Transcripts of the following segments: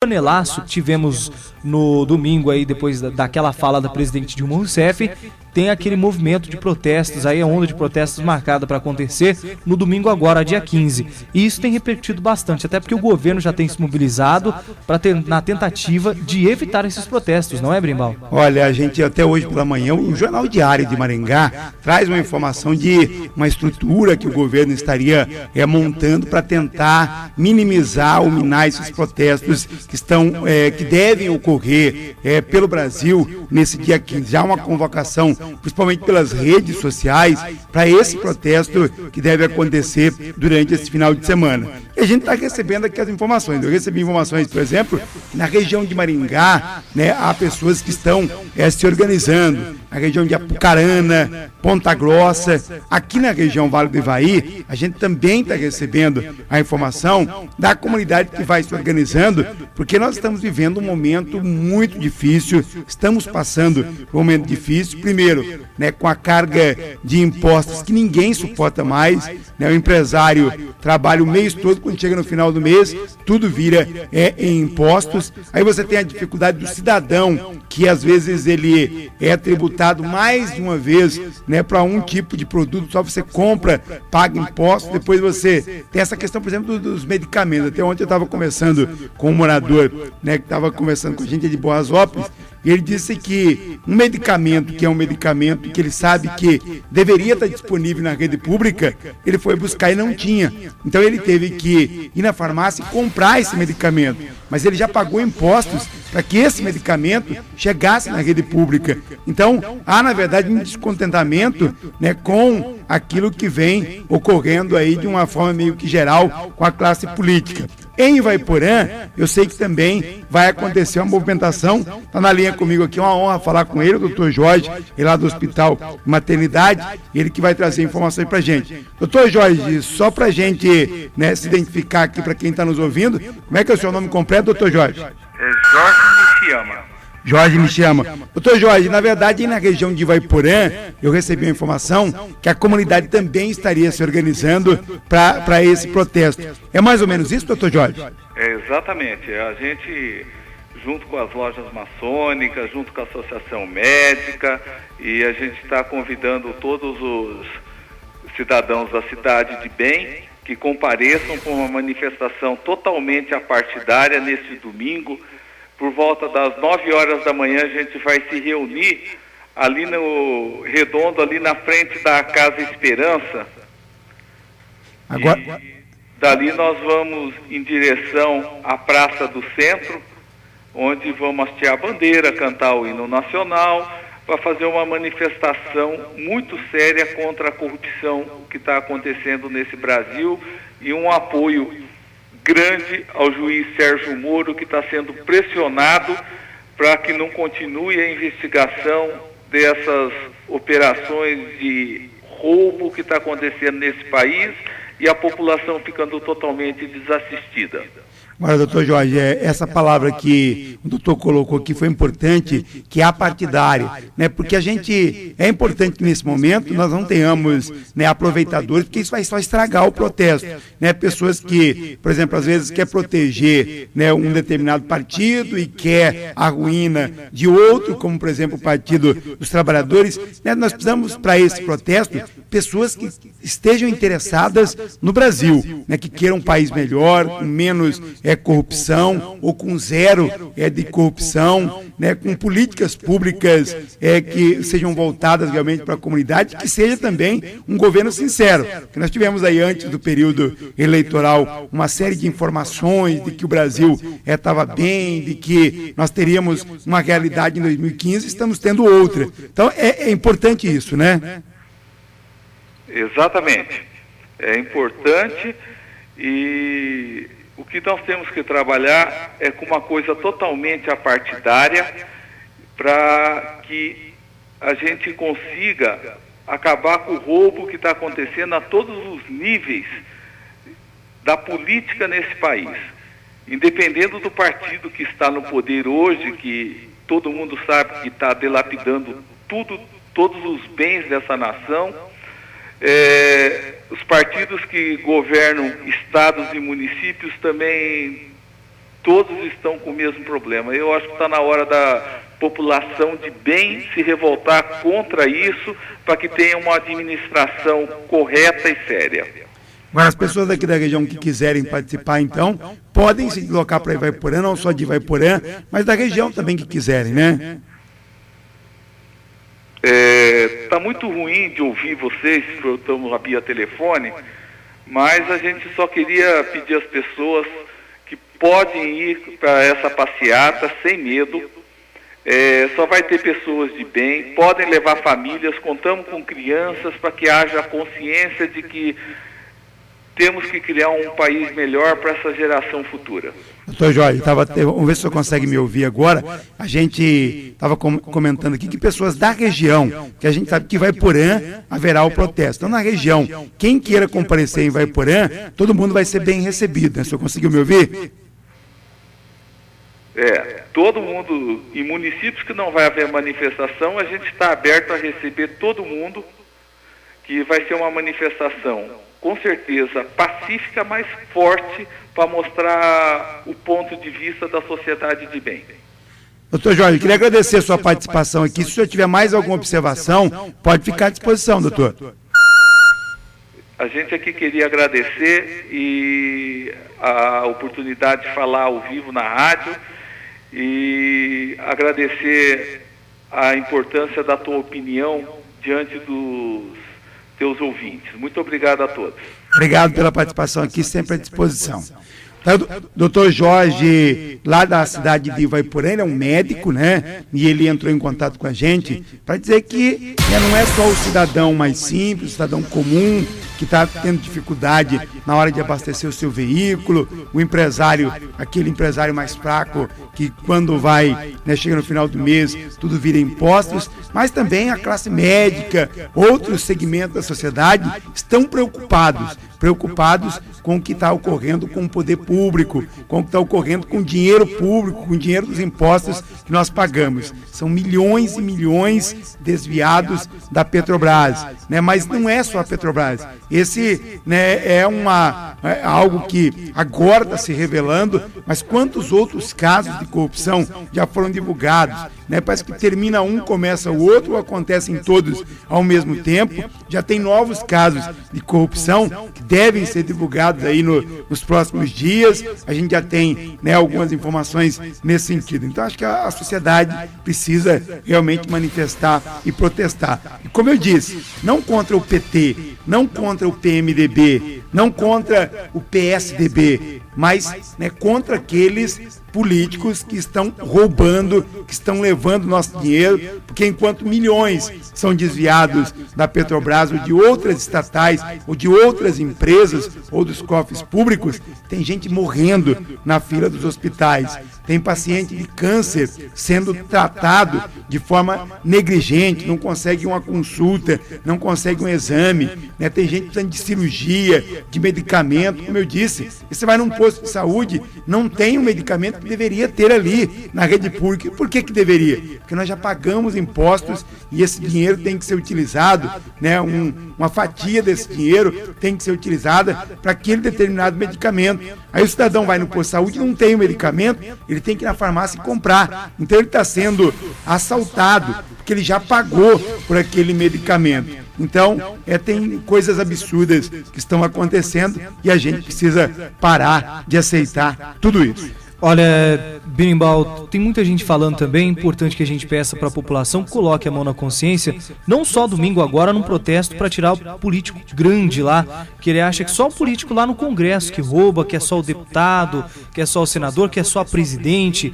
panelaço que tivemos no domingo aí, depois daquela fala da presidente Dilma Rousseff, tem aquele movimento de protestos, aí a onda de protestos marcada para acontecer no domingo agora, dia 15. E isso tem repercutido bastante, até porque o governo já tem se mobilizado na tentativa de evitar esses protestos, não é, Brimbal? Olha, a gente até hoje pela manhã, o Jornal Diário de Maringá traz uma informação de uma estrutura que o governo estaria montando para tentar minimizar ou minar esses protestos que devem ocorrer pelo Brasil nesse dia 15. Já uma convocação, principalmente pelas redes sociais, para esse protesto que deve acontecer durante esse final de semana. E a gente está recebendo aqui as informações. Eu recebi informações, por exemplo, na região de Maringá, há pessoas que estão se organizando, na região de Apucarana, Ponta Grossa, aqui na região Vale do Ivaí, a gente também está recebendo a informação da comunidade que vai se organizando, porque nós estamos vivendo um momento muito difícil, estamos passando por um momento difícil, primeiro, com a carga de impostos que ninguém suporta mais, o empresário trabalha o mês todo, quando chega no final do mês, tudo vira em impostos, aí você tem a dificuldade do cidadão, que às vezes ele é tributado mais de uma vez, para um tipo de produto, só você compra, paga impostos, depois você tem essa questão, por exemplo, dos medicamentos. Até ontem eu estava conversando com um morador, que estava conversando com a gente de Boasópolis, e ele disse que um medicamento, que é um medicamento que ele sabe que deveria estar disponível na rede pública, ele foi buscar e não tinha. Então ele teve que ir na farmácia e comprar esse medicamento. Mas ele já pagou impostos para que esse medicamento chegasse na rede pública. Então, há, na verdade, um descontentamento com aquilo que vem ocorrendo aí de uma forma meio que geral com a classe política. Em Ivaiporã, eu sei que também vai acontecer uma movimentação. Está na linha comigo aqui, uma honra falar com ele, o doutor Jorge, ele lá do Hospital Maternidade, ele que vai trazer informações para a gente. Doutor Jorge, só para a gente se identificar aqui para quem está nos ouvindo, como é que é o seu nome completo, doutor Jorge? Jorge me chama. Jorge me chama. Doutor Jorge, na verdade, na região de Ivaiporã, eu recebi a informação que a comunidade também estaria se organizando para esse protesto. É mais ou menos isso, doutor Jorge? Exatamente. A gente, junto com as lojas maçônicas, junto com a Associação Médica, e a gente está convidando todos os cidadãos da cidade de bem que compareçam para uma manifestação totalmente apartidária nesse domingo. Por volta das 9 horas da manhã a gente vai se reunir ali no Redondo, ali na frente da Casa Esperança. Agora... E dali nós vamos em direção à Praça do Centro, onde vamos hastear a bandeira, cantar o hino nacional, para fazer uma manifestação muito séria contra a corrupção que está acontecendo nesse Brasil e um apoio grande ao juiz Sérgio Moro, que está sendo pressionado para que não continue a investigação dessas operações de roubo que está acontecendo nesse país e a população ficando totalmente desassistida. Agora, doutor Jorge, essa palavra que o doutor colocou aqui foi importante, que é a partidária, porque é importante que nesse momento nós não tenhamos aproveitadores, porque isso vai só estragar o protesto, pessoas que, por exemplo, às vezes quer proteger um determinado partido e quer a ruína de outro, como por exemplo o Partido dos Trabalhadores, nós precisamos para esse protesto pessoas que estejam interessadas no Brasil, que queiram um país melhor, com menos corrupção ou com zero de corrupção, com políticas públicas que sejam voltadas realmente para a comunidade, que seja também um governo sincero. Porque nós tivemos aí antes do período eleitoral uma série de informações de que o Brasil estava bem, de que nós teríamos uma realidade em 2015, estamos tendo outra. Então é importante isso, né? Exatamente. É importante e o que nós temos que trabalhar é com uma coisa totalmente apartidária para que a gente consiga acabar com o roubo que está acontecendo a todos os níveis da política nesse país. Independendo do partido que está no poder hoje, que todo mundo sabe que está dilapidando todos os bens dessa nação, os partidos que governam estados e municípios também todos estão com o mesmo problema. Eu acho que está na hora da população de bem se revoltar contra isso, para que tenha uma administração correta e séria. Agora, as pessoas daqui da região que quiserem participar, então, podem se deslocar para Ivaiporã, não só de Ivaiporã, mas da região também que quiserem, né? Tá muito ruim de ouvir vocês, estamos na via telefone, mas a gente só queria pedir às pessoas que podem ir para essa passeata sem medo. Só vai ter pessoas de bem, podem levar famílias, contamos com crianças para que haja a consciência de que temos que criar um país melhor para essa geração futura. Doutor Jorge, vamos ver se o senhor consegue me ouvir agora. A gente estava comentando aqui que pessoas da região, que a gente sabe que Ivaiporã haverá o protesto. Então, na região, quem queira comparecer em Ivaiporã, todo mundo vai ser bem recebido, né? O senhor conseguiu me ouvir? Todo mundo, em municípios que não vai haver manifestação, a gente está aberto a receber todo mundo, que vai ser uma manifestação, com certeza, pacífica, mas forte, para mostrar o ponto de vista da sociedade de bem. Doutor Jorge, queria agradecer a sua participação aqui. Se o senhor tiver mais alguma observação, pode ficar à disposição, doutor. A gente aqui queria agradecer e a oportunidade de falar ao vivo na rádio e agradecer a importância da tua opinião diante dos teus ouvintes. Muito obrigado a todos. Obrigado pela participação aqui, sempre à disposição. Então, doutor Jorge, lá da cidade de Ivaiporã, ele é um médico, né? E ele entrou em contato com a gente para dizer que não é só o cidadão mais simples, o cidadão comum, que está tendo dificuldade na hora de abastecer o seu veículo, o empresário, aquele empresário mais fraco, que quando vai, chega no final do mês, tudo vira impostos, mas também a classe médica, outros segmentos da sociedade estão preocupados com o que está ocorrendo com o poder público, com o que está ocorrendo com o dinheiro público, com o dinheiro dos impostos que nós pagamos. São milhões e milhões desviados da Petrobras, né? Mas não é só a Petrobras. Esse, é algo que agora está se revelando, mas quantos outros casos de corrupção já foram divulgados, né? Parece que termina um, começa o outro, acontecem todos ao mesmo tempo. Já tem novos casos de corrupção que devem ser divulgados aí nos próximos dias. A gente já tem, algumas informações nesse sentido. Então, acho que a sociedade precisa realmente manifestar e protestar. E como eu disse, não contra o PT, não contra o PMDB, não contra o PSDB, mas contra aqueles políticos que estão roubando, que estão levando nosso dinheiro, porque enquanto milhões são desviados da Petrobras ou de outras estatais ou de outras empresas ou dos cofres públicos, tem gente morrendo na fila dos hospitais, tem paciente de câncer sendo tratado de forma negligente, não consegue uma consulta, não consegue um exame, tem gente precisando de cirurgia, de medicamento, como eu disse, e você vai num posto de saúde, não tem um medicamento que deveria ter ali na rede pública. Por que deveria? Porque nós já pagamos impostos e esse dinheiro tem que ser utilizado, uma fatia desse dinheiro tem que ser utilizada para aquele determinado medicamento. Aí o cidadão vai no posto de saúde, não tem o medicamento, ele tem que ir na farmácia e comprar. Então ele está sendo assaltado, porque ele já pagou por aquele medicamento. Então, tem coisas absurdas que estão acontecendo e a gente precisa parar de aceitar tudo isso. Olha, Berimbau, tem muita gente falando também, é importante que a gente peça para a população, coloque a mão na consciência, não só domingo agora, num protesto para tirar o político grande lá, que ele acha que só o político lá no Congresso que rouba, que é só o deputado, que é só o senador, que é só a presidente,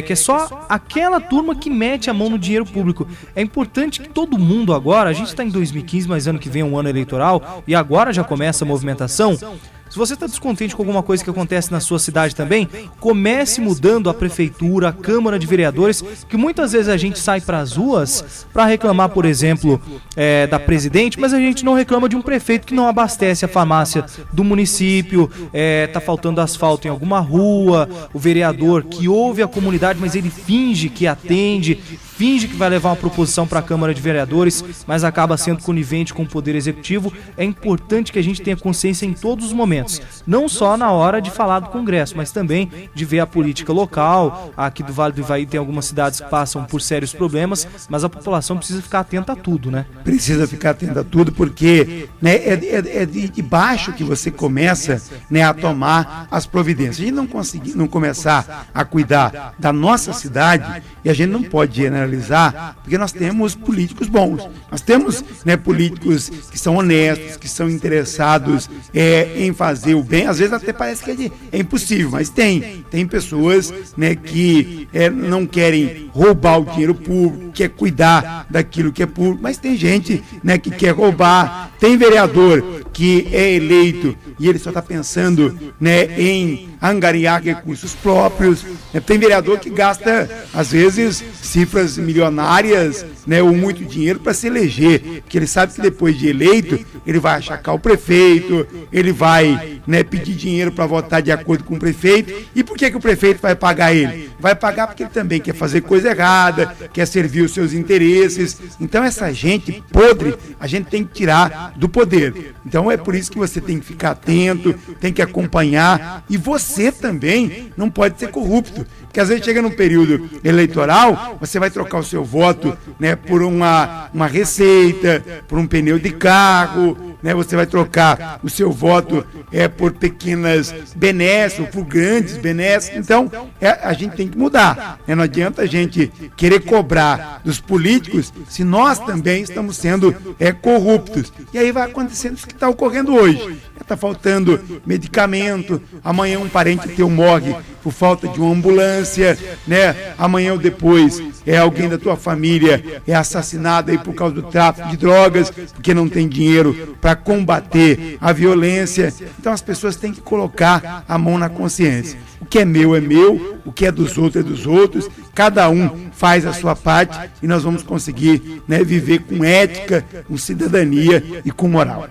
que é só aquela turma que mete a mão no dinheiro público. É importante que todo mundo agora, a gente está em 2015, mas ano que vem é um ano eleitoral, e agora já começa a movimentação. Se você está descontente com alguma coisa que acontece na sua cidade também, comece mudando a prefeitura, a Câmara de Vereadores, que muitas vezes a gente sai para as ruas para reclamar, por exemplo, da presidente, mas a gente não reclama de um prefeito que não abastece a farmácia do município, tá faltando asfalto em alguma rua, o vereador que ouve a comunidade, mas ele finge que atende, finge que vai levar uma proposição para a Câmara de Vereadores, mas acaba sendo conivente com o Poder Executivo. É importante que a gente tenha consciência em todos os momentos, não só na hora de falar do Congresso, mas também de ver a política local. Aqui do Vale do Ivaí tem algumas cidades que passam por sérios problemas, mas a população precisa ficar atenta a tudo, né? Precisa ficar atenta a tudo, porque, né, é de baixo que você começa, né, a tomar as providências. A gente não começar a cuidar da nossa cidade, e a gente não pode generalizar, porque nós temos políticos bons, nós temos, né, políticos que são honestos, que são interessados em fazer o bem. Às vezes até parece que é impossível, mas tem pessoas, né, que não querem roubar o dinheiro público, quer cuidar daquilo que é público, mas tem gente, né, que quer roubar. Tem vereador que é eleito e ele só está pensando, né, em angariar recursos próprios. Tem vereador que gasta, às vezes, cifras milionárias, né, ou muito dinheiro para se eleger, porque ele sabe que depois de eleito, ele vai achacar o prefeito, ele vai, né, pedir dinheiro para votar de acordo com o prefeito. E por que o prefeito vai pagar ele? Vai pagar porque ele também quer fazer coisa errada, quer servir os seus interesses. Então essa gente podre, a gente tem que tirar do poder. Então é por isso que você tem que ficar atento, tem que acompanhar, e você também não pode ser corrupto, porque às vezes chega num período eleitoral, você vai trocar o seu voto, né, por uma receita, por um pneu de carro, né, você vai trocar o seu voto por pequenas benesses, ou por grandes benesses. Então a gente tem que mudar, né? Não adianta a gente querer cobrar dos políticos se nós também estamos sendo corruptos. E aí vai acontecendo isso que está ocorrendo hoje. Está faltando medicamento, amanhã um parente teu morre por falta de uma ambulância, né? Amanhã ou depois alguém da tua família é assassinado aí por causa do tráfico de drogas, porque não tem dinheiro para combater a violência. Então as pessoas têm que colocar a mão na consciência. O que é meu, o que é dos outros é dos outros. Cada um faz a sua parte e nós vamos conseguir, né, viver com ética, com cidadania e com moral.